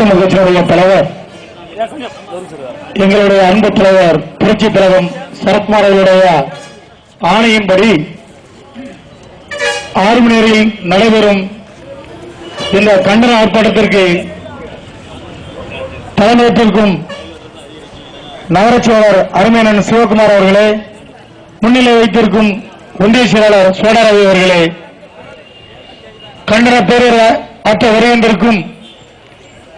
தமிழ் கட்சியினுடைய தலைவர், எங்களுடைய அன்பு தலைவர் புரட்சி தலைவர் சரத்குமார் அவர்களுடைய ஆணையின்படி 6 மணி நேரில் நடைபெறும் இந்த கண்டன ஆர்ப்பாட்டத்திற்கு தலைமையேற்றிருக்கும் நகராட்சியாளர் அருமையண்ணன் சிவகுமார் அவர்களே, முன்னிலை வைத்திருக்கும் ஒன்றிய செயலாளர் சோடரவி அவர்களே, கண்டன பேரர் ஆற்ற வருகின்றிருக்கும்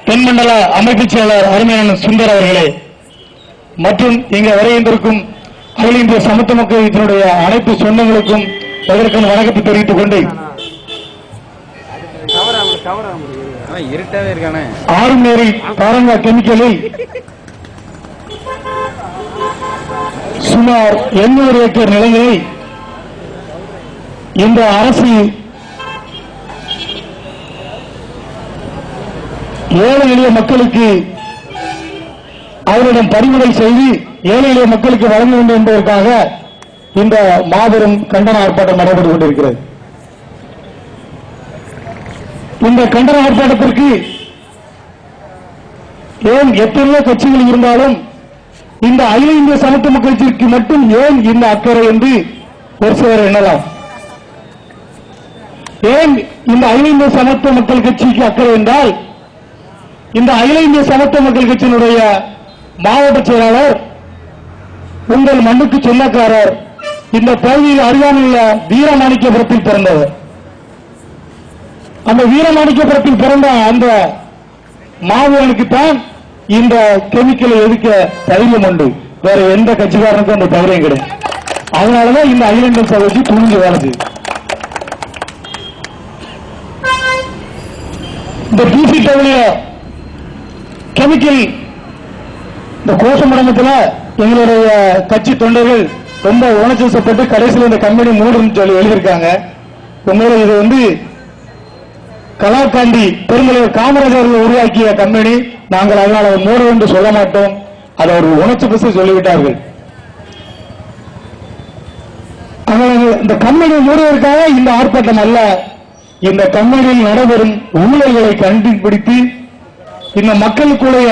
தென்மண்டல அமைப்பு செயலாளர் அருமையண்ணன் சுந்தர் அவர்களே மற்றும் இங்கு வருகின்றிருக்கும் அகில இந்திய சமத்துவ மக்கள் இயக்கத்தினுடைய அனைத்து சொந்தங்களுக்கும் அதற்கான வணக்கத்தை தெரிவித்துக் கொண்டு ஆறுநேரி தாரங்கா கெமிக்கலில் சுமார் 800 ஏக்கர் நிலங்களை இந்த அரசு ஏழை எளிய மக்களுக்கு அவரிடம் பறிமுதல் செய்து ஏழை எளிய மக்களுக்கு வழங்க வேண்டும் என்பதற்காக இந்த மாபெரும் கண்டன ஆர்ப்பாட்டம் நடைபெற்றுக் கொண்டிருக்கிறது. இந்த கண்டன ஆர்ப்பாட்டத்திற்கு ஏன் எத்தனையோ கட்சிகள் இருந்தாலும் இந்த அகில இந்திய சமத்துவ மக்கள் கட்சிக்கு மட்டும் ஏன் இந்த அக்கறை என்று ஒரு சிலர் எண்ணலாம். ஏன் இந்த அகில இந்திய சமத்துவ மக்கள் கட்சிக்கு அக்கறை என்றால், இந்த அகில இந்திய சமத்துவ மக்கள் கட்சியினுடைய மாவட்ட செயலாளர் உங்கள் மண்ணுக்கு சொந்தக்காரர், இந்த பகுதியில் அருகாமையுள்ள வீரமாணிக்கபுரத்தில் பிறந்தவர். அந்த வீரமாணிக்கபுரத்தில் பிறந்த அந்த மாவீரனுக்குத்தான் இந்த கெமிக்கலை எதிர்க்க தைரியம் உண்டு. வேற எந்த கட்சிக்காரனுக்கும் அந்த தைரியம் கிடையாது. அதனாலதான் இந்த அகில இந்திய கட்சி துணிஞ்சு வருது. இந்த பிசிடபிள்யூ கெமிக்கல் இந்த கோஷமடங்கத்தில் எங்களுடைய கட்சி தொண்டர்கள் ரொம்ப உணர்ச்சிப்பட்டு கடைசியில் இந்த கம்பெனி மூடுன்னு சொல்லி எழுதியிருக்காங்க. உங்களுடைய இது வந்து கலாக்காண்டி பெருந்தலைவர் காமராஜர் உருவாக்கிய கம்பெனி, நாங்கள் அதனால் அதை மூட என்று சொல்ல மாட்டோம், அதை ஒரு உணர்ச்சி பசி சொல்லிவிட்டார்கள். இந்த கம்பெனி மூடுவதற்காக இந்த ஆர்ப்பாட்டம் அல்ல, இந்த கம்பெனியில் நடைபெறும் ஊழல்களை கண்டுபிடித்து இந்த மக்களுக்குடைய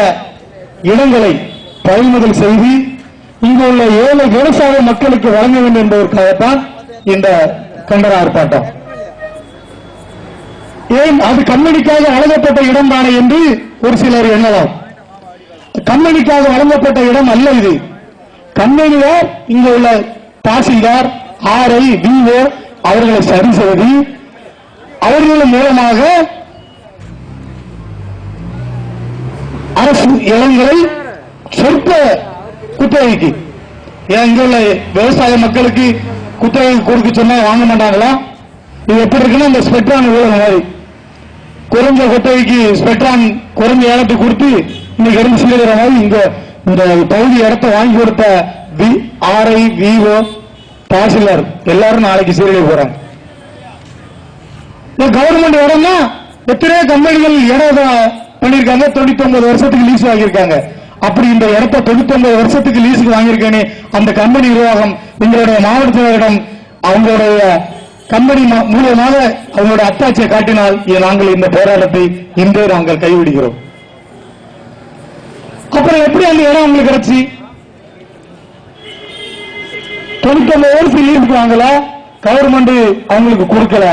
இடங்களை பறிமுதல் செய்து இங்கு உள்ள ஏழை விவசாய மக்களுக்கு வழங்க வேண்டும் என்பதற்காகத்தான் இந்த கண்டன ஆர்ப்பாட்டம். ஏன் அது கம்பெனிக்காக வழங்கப்பட்ட இடம் தானே என்று ஒரு சிலர் எண்ணலாம். கம்பெனிக்காக வழங்கப்பட்ட இடம் அல்ல இது. கம்பெனியார் இங்கு உள்ள தாசில்தார், ஆர்ஐ, விஓ அவர்களை சரி செய்து அவர்களின் மூலமாக அரசு இடங்களை சொற்ப குத்தகைக்கு, இங்க உள்ள விவசாய மக்களுக்கு குத்தகை கொடுக்க சொன்னா வாங்க மாட்டாங்களா? இது எப்படி இருக்குன்னா, இந்த ஸ்பெக்ட்ரான் மாதிரி குறைஞ்ச குத்தகைக்கு ஸ்பெக்ட்ரான் குறைஞ்ச இடத்தை கொடுத்து இன்னைக்கு இருந்து சீடுகிற மாதிரி இங்க இந்த பகுதி இடத்தை வாங்கி கொடுத்த ஆர்ஐ, விஓ, தாசில்தார் எல்லாரும் நாளைக்கு சீரழி போறாங்க. கவர்மெண்ட் இடம்னா எத்தனையோ கம்பெனிகள் இடம் பண்ணிருக்காங்க, 99 வருஷத்துக்கு லீஸ் வாங்கியிருக்காங்க. அப்படி இந்த இடத்தை 99 வருஷத்துக்கு லீஸுக்கு வாங்கியிருக்கேனே அந்த கம்பெனி நிர்வாகம் எங்களுடைய மாவட்டத்தினரிடம் அவங்களுடைய கம்பெனி மூலமாக அவங்களுடைய அத்தாட்சியை காட்டினால் நாங்கள் இந்த போராட்டத்தை இன்றே நாங்கள் கைவிடுகிறோம். அப்புறம் எப்படி அந்த இடம் அவங்களுக்கு கிடைச்சி? 99 வருஷம் லீஸுக்கு வாங்கல, கவர்மெண்ட் அவங்களுக்கு கொடுக்கல.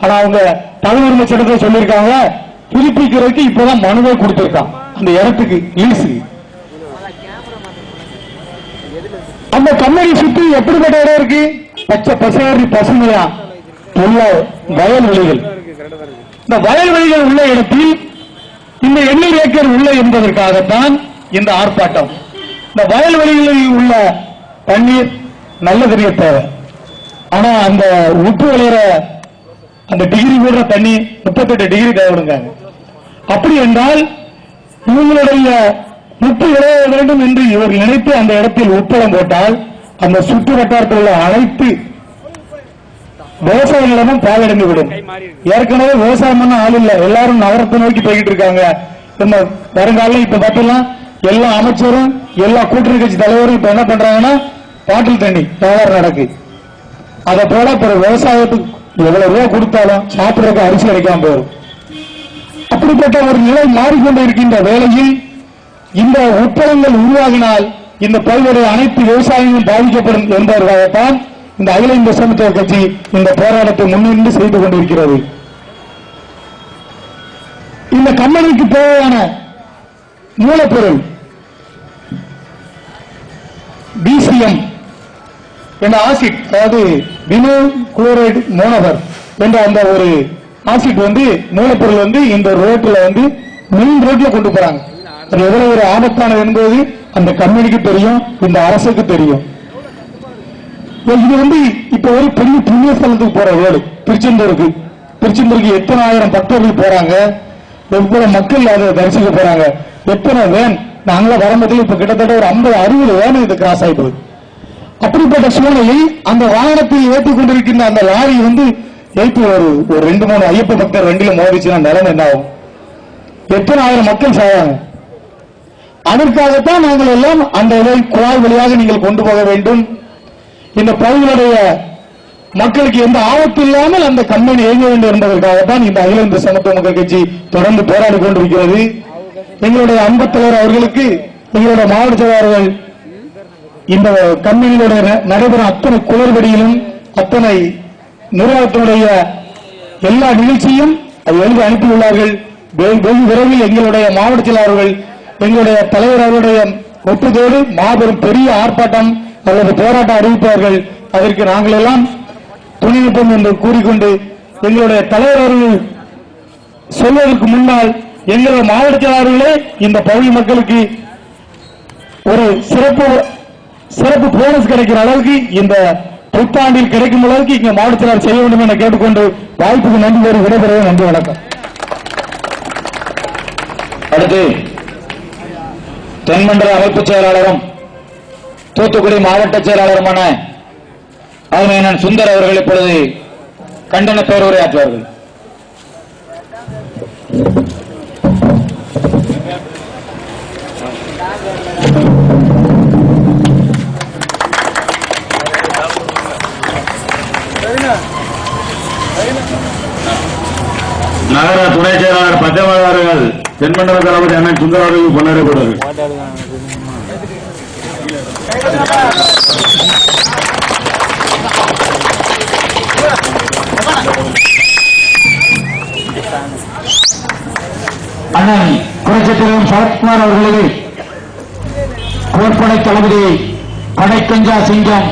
ஆனா அவங்க தகவல் உரிமை சட்டத்தை சொல்லியிருக்காங்க, புதுப்பிக்கிறதுக்கு இப்பதான் மனுவை கொடுத்திருக்கான் அந்த இடத்துக்கு லீஸுக்கு. அந்த கம்பெனி சுற்றி எப்படிப்பட்ட இடம் இருக்கு? பச்சை பசேரி பசுமையா உள்ள வயல்வெளிகள். இந்த வயல்வெளிகள் உள்ள இடத்தில் இந்த 800 ஏக்கர் உள்ள என்பதற்காகத்தான் இந்த ஆர்ப்பாட்டம். இந்த வயல்வெளிகளில் உள்ள தண்ணீர் நல்ல தெரிய தேவை. ஆனா அந்த உப்பு விளையிற அந்த டிகிரி போடுற தண்ணி 38 டிகிரி தேவைப்படுங்க. அப்படி என்றால் இவங்களுடைய உப்பு விளைய வேண்டும் என்று இவர்கள் நினைத்து அந்த இடத்தில் உப்பளம் போட்டால் அந்த சுற்று வட்டாரத்தில் உள்ள அனைத்து விவசாய நிலமும் பாழடைந்து விடும். ஏற்கனவே விவசாயம் பண்ண ஆள் இல்ல, எல்லாரும் நகரத்தை நோக்கி போய்கிட்டு இருக்காங்க. வருங்காலம் இப்ப பார்த்தீங்கன்னா எல்லா அமைச்சரும் எல்லா கூட்டணி கட்சி தலைவரும் இப்ப என்ன பண்றாங்கன்னா பாட்டில் தண்ணி வியாபாரம் நடக்கு. அதை போல விவசாயத்துக்கு எவ்வளவு ரூபா கொடுத்தாலும் சாப்பிடறதுக்கு அரிசி கிடைக்காம போயிடும். அப்படிப்பட்ட ஒரு நிலை மாறிக்கொண்டிருக்கின்ற வேளையில் இந்த உட்பலங்கள் உருவாகினால் இந்த பல்வேறு அனைத்து விவசாயங்களும் பாதிக்கப்படும் என்பதற்காகத்தான் இந்த அகில இந்திய சமத்துவ கட்சி இந்த போராட்டத்தை முன்னின்று செய்து கொண்டிருக்கிறது. இந்த கம்பெனிக்கு தேவையான மூலப்பொருள் பிசிஎம் என்ற ஆசிட், அதாவது வினைல் குளோரைடு மோனோமர் என்ற அந்த ஒரு ஆசிட் மூலப்பொருள் இந்த ரோட்ல மெயின் ரோட்ல கொண்டு போறாங்க. அது எவ்வளவு ஒரு ஆபத்தானது என்பது அந்த கம்பெனிக்கு தெரியும், இந்த அரசுக்கு தெரியும். இது இப்ப ஒரு பெரிய புண்ணிய ஸ்தலத்துக்கு போற ரோடு திருச்செந்தூருக்கு எத்தனை ஆயிரம் பக்தர்கள் போறாங்க, எவ்வளவு மக்கள் அதை தரிசிக்க போறாங்க, எத்தனை வேன். நாங்கள வரும்போது இப்ப கிட்டத்தட்ட ஒரு 50-60 வேன் இது கிராஸ் ஆகி போகுது. அப்படிப்பட்ட சூழ்நிலையில் அந்த வாகனத்தில் ஏற்றிக் கொண்டிருக்கின்ற அந்த லாரி ஏற்றி ஒரு 2-3 ஐயப்ப பக்தர் வண்டியில மோதிச்சுன்னா நிலைமை என்ன ஆகும்? எத்தனை ஆயிரம் மக்கள் சாவாங்க. அதற்காகத்தான் நாங்கள் எல்லாம் அந்த குழாய் வழியாக நீங்கள் கொண்டு போக வேண்டும். இந்த பகுதியுடைய மக்களுக்கு எந்த ஆபத்து இல்லாமல் அந்த கம்பெனி இயங்க வேண்டும் என்பதற்காகத்தான் இந்த அகில இந்திய சமத்துவ மக்கள் கட்சி தொடர்ந்து போராடி கொண்டிருக்கிறது. எங்களுடைய அன்பு தலைவர் அவர்களுக்கு, எங்களுடைய மாவட்ட செயலாளர்கள் இந்த கம்பெனியுடைய நடைபெறும் அத்தனை குளறுபடியிலும் அத்தனை நிறுவனத்தினுடைய எல்லா நிகழ்ச்சியும் அது எழுதி அனுப்பியுள்ளார்கள். வெகு விரைவில் எங்களுடைய மாவட்ட செயலாளர்கள், எங்களுடைய தலைவர் அவருடைய ஒப்புதோடு மாபெரும் பெரிய ஆர்ப்பாட்டம் அல்லது போராட்டம் அறிவிப்பார்கள். அதற்கு நாங்கள் எல்லாம் துணிநிற்போம் என்று கூறிக்கொண்டு, எங்களுடைய தலைவர் அவர்கள் சொல்வதற்கு முன்னால் எங்களுடைய மாவட்ட செயலாளர்களே இந்த பகுதி மக்களுக்கு ஒரு சிறப்பு போனஸ் கிடைக்கிற அளவுக்கு இந்த புத்தாண்டில் கிடைக்கும் அளவுக்கு இங்க மாவட்ட செயலாளர் செய்ய வேண்டும் என கேட்டுக்கொண்டு வாய்ப்புக்கு நன்றி கூறி விடைபெறுவது. நன்றி, வணக்கம். அடுத்து தென்மண்டல அமைப்பு செயலாளரும் தூத்துக்குடி மாவட்ட செயலாளருமான அருமையண்ணன் சுந்தர் அவர்கள் இப்பொழுது கண்டன பேருரையாற்றுவார்கள். நகர துணை செயலாளர் பச்சைமாதா அவர்கள் தென்மண்டல தளபதி அண்ணன் சுந்தர் அவர்களுக்கு கொண்டாடப்படுவார்கள். அண்ணன் புரட்சித்தலைவர் சரத்குமார் அவர்களுக்கு போர்ப்படை தளபதி படைக்கஞ்சா சிங்கம்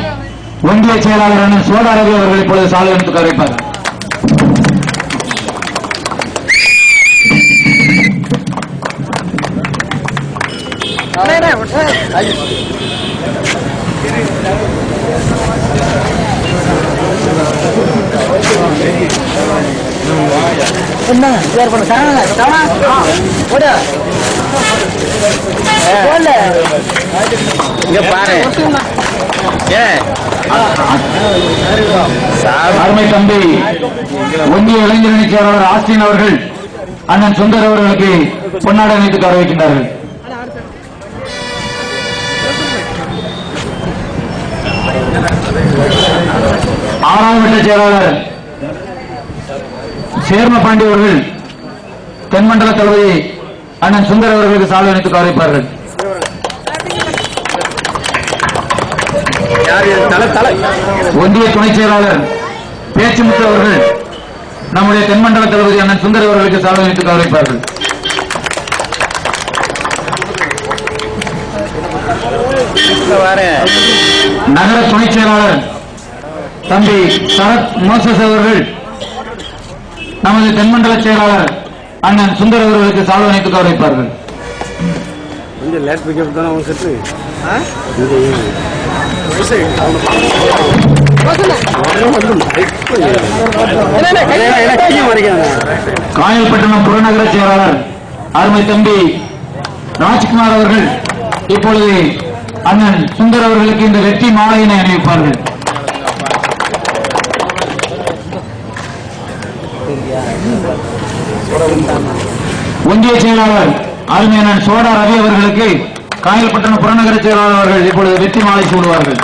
ஒன்றிய செயலாளர் அண்ணன் சோழரவி அவர்கள் இப்பொழுது சாலை எடுத்து அறிவிப்பார். அருமை தம்பி ஒன்றிய இளைஞரணி செயலாளர் ஆஸ்டின் அவர்கள் அண்ணன் சுந்தர் அவர்களுக்கு பொன்னாடை அணிவித்து கௌரவிக்கின்றார்கள். ஆறாம் வட்ட செயலாளர் சேர்ம பாண்டி அவர்கள் தென்மண்டல தளபதி அண்ணன் சுந்தர் அவர்களுக்கு சாலை அணித்து கௌரவிப்பார்கள். ஒன்றிய துணை செயலாளர் பேச்சுமுத்து அவர்கள் நம்முடைய தென்மண்டல தளபதி அண்ணன் சுந்தர் அவர்களுக்கு சாலை அணித்து கௌரவிப்பார்கள். நகர துணை செயலாளர் தம்பி சரத் மோசஸ் அவர்கள் நமது தென்மண்டல செயலாளர் அண்ணன் சுந்தர் அவர்களுக்கு சால்வை அணித்து கௌரவிப்பார்கள். காயல்பட்டினம் புறநகர செயலாளர் அருமை தம்பி ராஜ்குமார் அவர்கள் இப்பொழுது அண்ணன் சுந்தர் அவர்களுக்கு இந்த வெற்றி மாலையினை அணிவிப்பார்கள். ஒன்றிய செயலாளர் அருமையண்ணன் சோடா ரவி அவர்களுக்கு காயல்பட்டினம் புறநகர செயலாளர் அவர்கள் இப்பொழுது வெற்றி மாலை சூடுவார்கள்.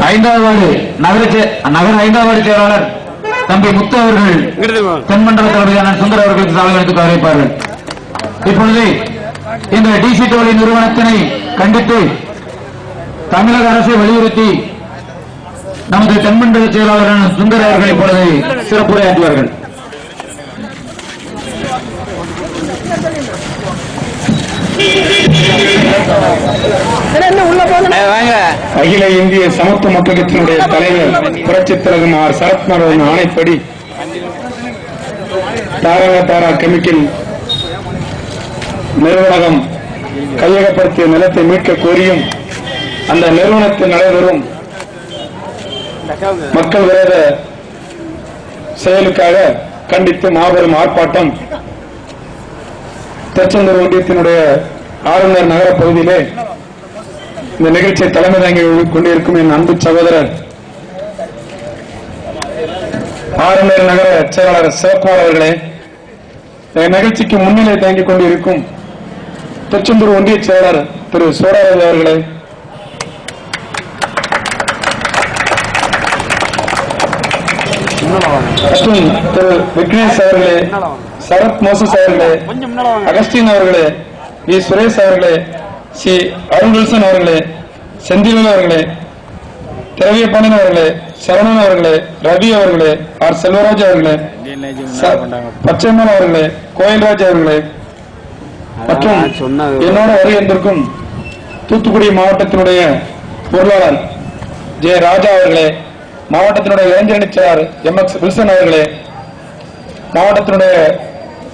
ஐந்தாவது வார்டு நகர ஐந்தாவது வார்டு செயலாளர் தம்பி முத்து அவர்கள் தென்மண்டல தலைவர் சுந்தர் அவர்களுக்கு சாலை எடுத்து அறிவிப்பார்கள். இப்பொழுது இந்த டிசி டோலி நிறுவனத்தினை கண்டித்து தமிழக அரசை வலியுறுத்தி நமது தென்மண்டல செயலாளர் சுந்தர் அவர்கள் இப்பொழுது சிறப்புரையாற்றுவார்கள். அகில இந்திய சமத்துவ மக்கள் கட்சியினுடைய தலைவர் புரட்சித் தலைவர் ஆர் சரத்குமார் அவர்கள் ஆணைப்படி தாரா கெமிக்கல் நிறுவனம் கையகப்படுத்திய நிலத்தை மீட்க கோரியும் அந்த நிறுவனத்தில் நடைபெறும் மக்கள் விரோத செயலுக்காக கண்டித்து மாபெரும் ஆர்ப்பாட்டம் திருச்செந்தூர் ஒன்றியத்தினுடைய ஆளுநர் நகர பகுதியிலே இந்த நிகழ்ச்சியை தலைமை தாங்கி கொண்டிருக்கும் என் அன்பு சகோதரர் ஆளுநர் நகர செயலாளர் சிவக்குமார் அவர்களே, நிகழ்ச்சிக்கு முன்னிலை தாங்கிக் கொண்டிருக்கும் திருச்செந்தூர் ஒன்றிய செயலாளர் திரு சோழராஜ் அவர்களே, மற்றும் திரு விக்னேஷ் அவர்களே, சரத் மோசஸ் அவர்களே, அகஸ்டின் அவர்களே, வி சுரேஷ் அவர்களே, சி அருள்வில்சன் அவர்களே, செந்திலன் அவர்களே, திரவியபாண்டியன் அவர்களே, சரவணன் அவர்களே, ரவி அவர்களே, ஆர் செல்வராஜ் அவர்களே, பச்சைமன் அவர்களே, கோயில்ராஜ் அவர்களே மற்றும் என்னோட வருகின்றிருக்கும் தூத்துக்குடி மாவட்டத்தினுடைய பொருளாளர் ஜே ராஜா அவர்களே, மாவட்டத்தினுடைய இளைஞரணி செயலாளர் எம்.எக்ஸ். வில்சன் அவர்களே, மாவட்டத்தினுடைய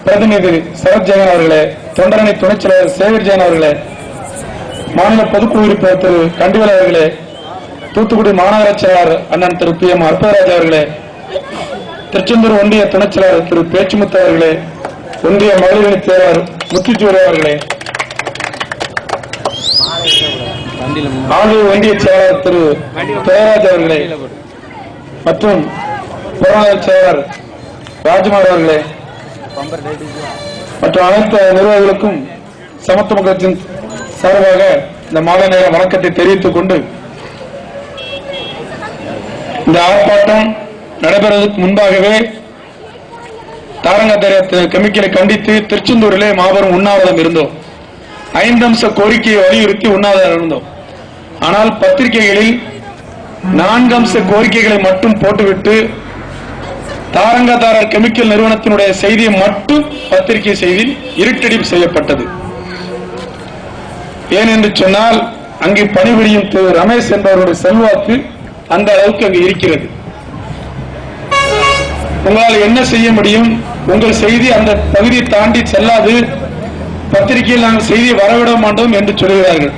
பிரதிநிதி சரத் ஜெயன் அவர்களே, தொண்டரணி துணைச் செயலாளர் சேகர் ஜெயன் அவர்களே, மாநில பொதுக்குழு உறுப்பினர் திரு கண்டிவல் அவர்களே, தூத்துக்குடி மாநகர செயலாளர் அண்ணன் திரு பி.எம். அற்பராஜ் அவர்களே, திருச்செந்தூர் ஒன்றிய துணைச் செயலாளர் திரு பேச்சுமுத்து அவர்களே, ஒன்றிய மகளிரணி செயலாளர் முத்துச்சூரி அவர்களே, ஆளுநர் ஒன்றிய செயலாளர் திரு ஜெயராஜ் அவர்களே மற்றும் பொருளாதார செயலாளர் ராஜ்குமார் அவர்களே மற்றும் அனைத்து நிர்வாகிகளுக்கும் சமத்துவ கட்சியின் சார்பாக இந்த மாலை நேர வணக்கத்தை தெரிவித்துக் கொண்டு இந்த ஆர்ப்பாட்டம் நடைபெறுவதற்கு முன்பாகவே தாரங்கத்தர கெமிக்கலை கண்டித்து திருச்செந்தூரிலே மாபெரும் உண்ணாவிரதம் இருந்தோம். 5 அம்ச கோரிக்கையை வலியுறுத்தி உண்ணாவிரதம் இருந்தோம். ஆனால் பத்திரிகைகளில் 4 அம்ச கோரிக்கைகளை மட்டும் போட்டுவிட்டு தாரங்கதாரர் கெமிக்கல் நிறுவனத்தினுடைய செய்தியை மட்டும் பத்திரிகை செய்தியில் இருட்டடிப்பு செய்யப்பட்டது. ஏனென்று சொன்னால் அங்கு பணிபுரியும் திரு ரமேஷ் என்பவருடைய செல்வாக்கு அந்த அளவுக்கு அங்கு இருக்கிறது. உங்களால் என்ன செய்ய முடியும்? உங்கள் செய்தி அந்த பகுதியை தாண்டி செல்லாது, பத்திரிகையில் நாங்கள் செய்தியை வரவிட மாட்டோம் என்று சொல்கிறார்கள்.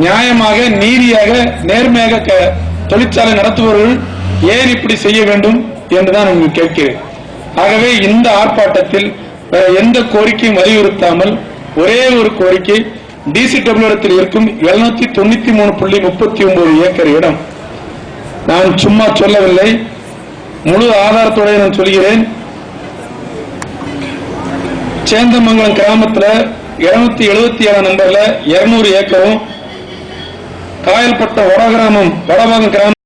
நியாயமாக, நீதியாக, நேர்மையாக தொழிற்சாலை நடத்துபவர்கள் ஏன் இப்படி செய்ய வேண்டும் என்றுதான் உங்களுக்கு கேட்கிறேன். ஆகவே இந்த ஆர்ப்பாட்டத்தில் எந்த கோரிக்கையும் வலியுறுத்தாமல் ஒரே ஒரு கோரிக்கை, டிசிடபிள்யூ இடத்தில் இருக்கும் 793.39 ஏக்கர் இடம், நான் சும்மா சொல்லவில்லை, முழு ஆதாரத்தோடு நான் சொல்கிறேன். சேந்தமங்கலம் கிராமத்தில் 277 நம்பர்ல 200 ஏக்கரும், காயல்பட்ட வடபாகம் கிராமம்